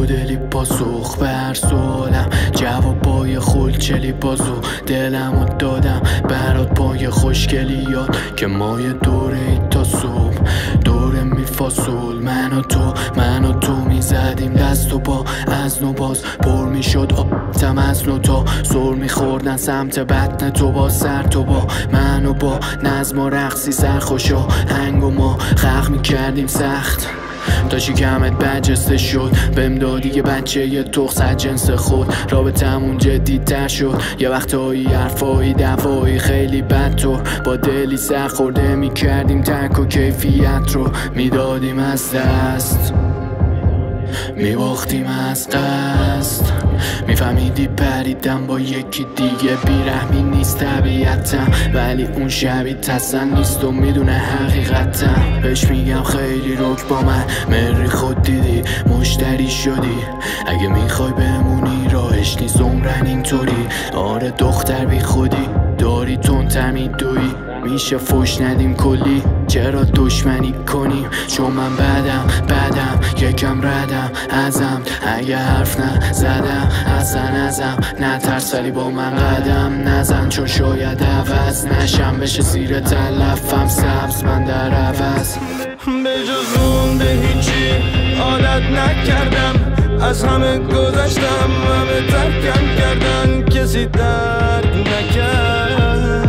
دلی پاسخ بر سوالم، جوابای خلچلی بازو دلمو دادم برات پای خوشگلیات که مای دوره ای تا صبح دوره میفاصل. من و تو میزدیم دست و پا از نو باز پر میشد آتم از نو تا سر میخوردن سمت بطن تو با سر تو با من و با نظم و رقصی سرخوش و هنگ و ما خلق میکردیم سخت تا شکمت برجسته شد بهم دادی که بچه یه تخص از جنس خود. رابطمون جدی‌تر شد یه وقتایی حرفایی دوایی خیلی بدطور با دلی سر خورده میکردیم ترک و کیفیت رو میدادیم از دست میباختیم از قصد. میفهمیدی پریدم با یکی دیگه بیرحمی نیست طبیعتم، ولی اون شبیه تسن نیست و میدونه حقیقتم. بهش میگم خیلی رک با من مری خود دیدی مشتری شدی، اگه میخوای بمونی راهش نیست عمرن اینطوری. آره دختر بی خودی داری تندتر میدوی، میشه فوش ندیم کلی چرا دشمنی کنیم، چون من بدم یکم ردم ازم اگه حرف نزدم ازم نترس ولی با من قدم نزن، چون شاید عوض نشم بشه زیر تلفم سبز من در عوض. به جز اون به هیچی عادت نکردم، از همه گذشتم همه ترکم کردن، کسی درک نکرد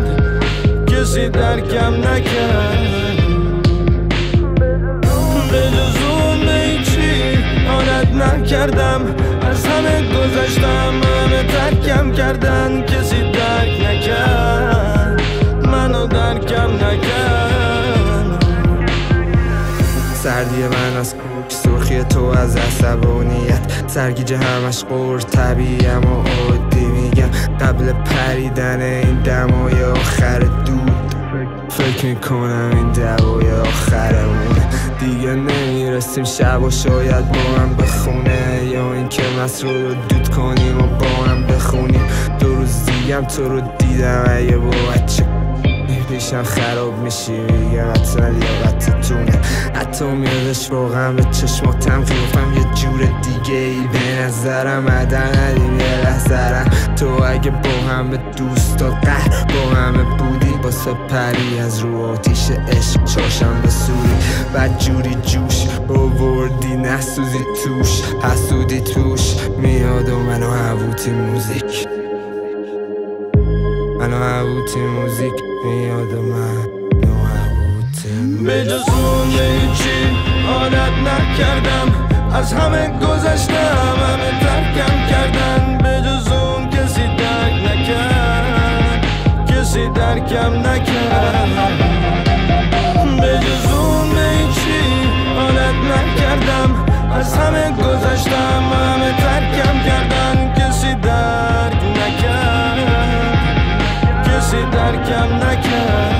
کسی درکم نکرد. به جز اون به هیچی عادت نکردم، از همه گذشتم همه ترکم کردن، کسی درک نکرد منو درکم نکرد. سردی من از کوک سرخی تو از عصبانیت، سرگیجه همش قرص طبیعیم و عادی میگم قبل پریدن این دمای آخر دود. فکر میکنم این دوای آخرمونه دیگه نمیرسیم شب و شاید با هم بخونه، یا اینکه مسرور رو دود کنیم و با هم بخونیم. 2 روز دیگم تو رو دیدم اگه با بچه پیشم خراب میشی میگم حتی لیاقتتونه، حتی میادش واقعا به چشماتم قیافم یه جور دیگه ای به نظرم ندیم یه لحظرم. تو اگه با همه دوستا قهر با همه بودی واسه پری از رو آتیش عشق چاشم بسوری، بد جوری جوش آوردی نسوزی توش حسودی توش میاد و منو هووتی موزیک میاد و منو هووتی. به جز اون به هیچی عادت نکردم، از همه گذشتم همه ترکم کردن، به جز اون کسی درک نکرد کسی درکم نکرد. به جز اون به هیچی عادت نکردم، از همه گذشتم همه ترکم کردن، کسی درک نکرد کسی درکم نکرد.